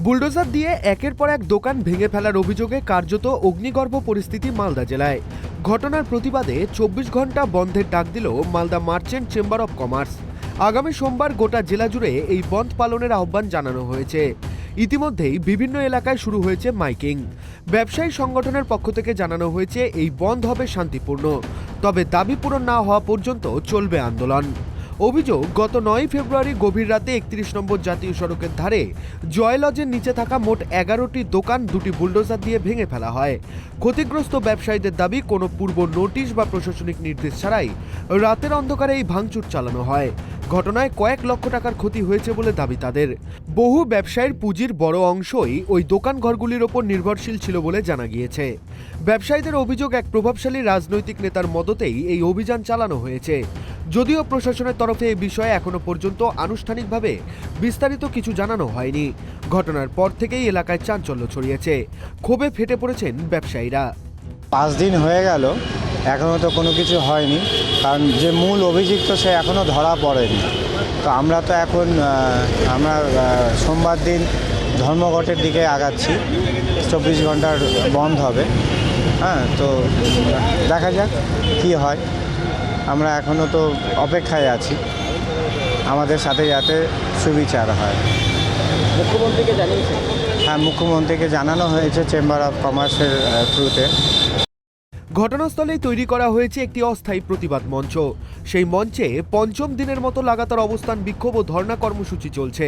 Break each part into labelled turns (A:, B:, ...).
A: Bulldozer দিয়ে একের পর এক দোকান ভেঙে ফেলার অভিযোগে কার্যত অগ্নিগর্ভ পরিস্থিতি মালদা জেলায়। ঘটনার প্রতিবাদে 24 ঘন্টা বন্ধের ডাক দিল Malda merchant chamber of commerce. আগামী সোমবার গোটা জেলা জুড়ে এই বন্ধ পালনের আহ্বান জানানো হয়েছে। ইতিমধ্যেই বিভিন্ন এলাকায় শুরু হয়েছে মাইকিং। ব্যবসায়ী সংগঠনের পক্ষ থেকে জানানো হয়েছে এই বন্ধ হবে শান্তিপূর্ণ, তবে দাবি পূরণ না হওয়া পর্যন্ত চলবে আন্দোলন। অভিযোগ, গত 9 ফেব্রুয়ারি গভীর রাতে 31 নম্বর জাতীয় সড়কের ধারে জয় লজের নিচে থাকা মোট 11টি দোকান দুটি বুলডোজার দিয়ে ভেঙে ফেলা হয়। ক্ষতিগ্রস্ত ব্যবসায়ীদের দাবি, কোনো পূর্ব নোটিশ বা প্রশাসনিক নির্দেশ ছাড়াই রাতের অন্ধকারে এই ভাঙচুর চালানো হয়। ঘটনায় কয়েক লক্ষ টাকার ক্ষতি হয়েছে বলে দাবি তাদের। বহু ব্যবসায়ীর পুঁজির বড় অংশই ওই দোকান ঘরগুলির ওপর নির্ভরশীল ছিল বলে জানা গিয়েছে। ব্যবসায়ীদের অভিযোগ, এক প্রভাবশালী রাজনৈতিক নেতার মদতেই এই অভিযান চালানো হয়েছে। যদিও প্রশাসনের তরফে এই বিষয়ে এখনো পর্যন্ত আনুষ্ঠানিকভাবে বিস্তারিত কিছু জানানো হয়নি। ঘটনার পর থেকেই এলাকায় চাঞ্চল্য ছড়িয়েছে। ক্ষোভে ফেটে পড়েছেন ব্যবসায়ীরা।
B: 5 দিন হয়ে গেল, এখনও তো কোনো কিছু হয়নি, কারণ যে মূল অভিযুক্ত সে এখনও ধরা পড়েনি। তো আমরা তো এখন সোমবার দিন ধর্মঘটের দিকে আগাচ্ছি। 24 ঘন্টার বন্ধ হবে। তো দেখা যাক কি হয়। আমরা এখনও তো অপেক্ষায় আছি, আমাদের সাথে যাতে সুবিচার হয়।
C: মুখ্যমন্ত্রীকে জানিয়েছে?
B: হ্যাঁ, মুখ্যমন্ত্রীকে জানানো হয়েছে চেম্বার অফ কমার্সের থ্রুতে।
A: ঘটনাস্থলেই তৈরি করা হয়েছে একটি অস্থায়ী প্রতিবাদ মঞ্চ। সেই মঞ্চে 5ম দিনের মতো লাগাতার অবস্থান, বিক্ষোভ ও ধর্ণা কর্মসূচি চলছে।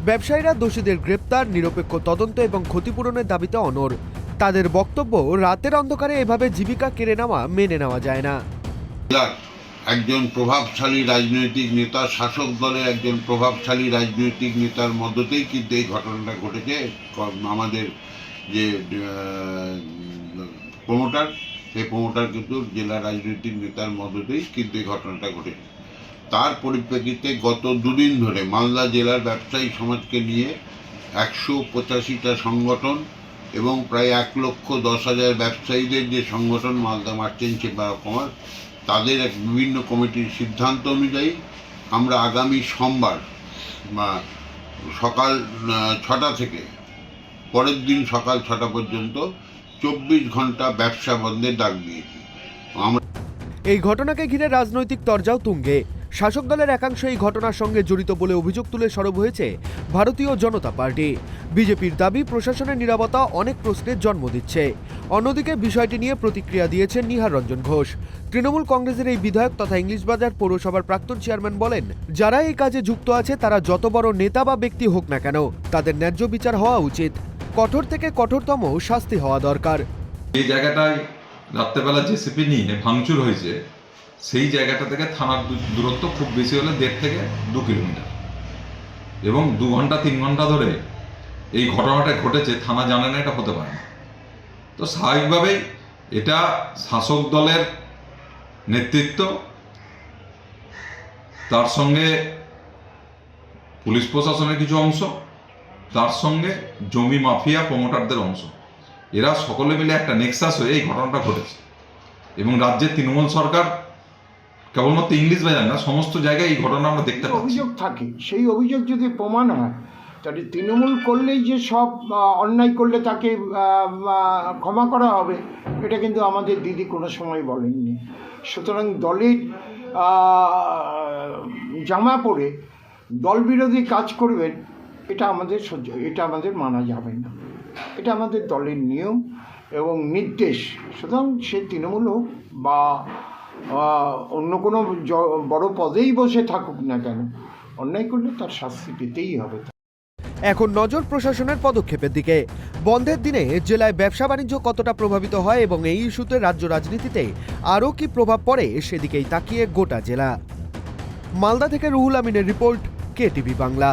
A: ব্যবসায়ীরা দোষীদের গ্রেপ্তার, নিরপেক্ষ তদন্ত এবং ক্ষতিপূরণের দাবিতে অনড়। তাদের বক্তব্য, রাতের অন্ধকারে এভাবে জীবিকা কেড়ে নেওয়া মেনে নেওয়া যায় না।
D: একজন প্রভাবশালী রাজনৈতিক নেতা, শাসক দলের একজন প্রভাবশালী রাজনৈতিক নেতার মধ্যতেই কিন্তু এই ঘটনাটা ঘটেছে। আমাদের যে প্রমোটার, সেই প্রমোটার কিন্তু জেলা রাজনৈতিক নেতার মধ্যতেই কিন্তু এই ঘটনাটা ঘটেছে। তার পরিপ্রেক্ষিতে গত 2 দিন ধরে মালদা জেলার ব্যবসায়ী সমাজকে নিয়ে 185টা সংগঠন এবং প্রায় 1,10,000 ব্যবসায়ীদের যে সংগঠন Malda merchant chamber of commerce, তাদের এক বিভিন্ন কমিটির সিদ্ধান্ত অনুযায়ী আমরা আগামী সোমবার সকাল 6টা থেকে পরের দিন সকাল 6টা পর্যন্ত 24 ঘন্টা ব্যবসা বন্ধের ডাক দিয়েছি।
A: এই ঘটনাকে ঘিরে রাজনৈতিক তরজাও তুঙ্গে। শাসক দলের একাংশ এই ঘটনার সঙ্গে জড়িত বলে অভিযোগ তুলে সরব হয়েছে ভারতীয় জনতা পার্টি। বিজেপির দাবি, প্রশাসনের নীরবতা অনেক প্রশ্নের জন্ম দিচ্ছে। অন্যদিকে বিষয়টি নিয়ে প্রতিক্রিয়া দিয়েছেন নিহার রঞ্জন ঘোষ। তৃণমূল কংগ্রেসের এই বিধায়ক তথা ইংলিশবাজার পৌরসভার প্রাক্তন চেয়ারম্যান বলেন, যারা এই কাজে যুক্ত আছে তারা যত বড় নেতা বা ব্যক্তি হোক না কেন, তাদের ন্যায্য বিচার হওয়া উচিত। কঠোর থেকে কঠোরতম শাস্তি হওয়া দরকার।
E: এই জায়গাটায় রাত্রেবেলা জেসিপি নিয়ে ভাঙচুর হয়েছে, সেই জায়গাটা থেকে থানার দূরত্ব খুব বেশি হলে 1.5 থেকে 2 কিলোমিটার, এবং 2 ঘন্টা 3 ঘন্টা ধরে এই ঘটনাটা ঘটেছে। থানা জানে না, এটা হতে পারে না। তো স্বাভাবিকভাবেই এটা শাসক দলের নেতৃত্ব, তার সঙ্গে পুলিশ প্রশাসনের কিছু অংশ, তার সঙ্গে জমি মাফিয়া প্রমোটারদের অংশ, এরা সকলে মিলে একটা নেক্সাস হয়ে এই ঘটনাটা ঘটেছে। এবং রাজ্যের তৃণমূল সরকার কেবলমাত্র ইংলিশবাজার না, সমস্ত জায়গায় এই ঘটনা আমরা দেখতে পাচ্ছি।
F: অভিযোগ থাকে, সেই অভিযোগ যদি প্রমাণ হয়, তাহলে তৃণমূল করলেই যে সব অন্যায় করলে তাকে ক্ষমা করা হবে, এটা কিন্তু আমাদের দিদি কোনো সময় বলেননি। সুতরাং দলের জামা পরে দলবিরোধী কাজ করবেন, এটা আমাদের মানা যাবে না। এটা আমাদের দলের নিয়ম এবং নির্দেশ। সুতরাং সে তৃণমূল হোক বা অন্য কোনো বড় পদেই বসে থাকুক না কেন, অন্যায় করলে তার শাস্তি পেতেই হবে।
A: এখন নজর প্রশাসনের পদক্ষেপের দিকে। বন্ধের দিনে জেলায় ব্যবসা বাণিজ্য কতটা প্রভাবিত হয় এবং এই ইস্যুতে রাজ্য রাজনীতিতে আরও কি প্রভাব পড়ে, সেদিকেই তাকিয়ে গোটা জেলা। মালদা থেকে রুহুল আমিনের রিপোর্ট, KTV বাংলা।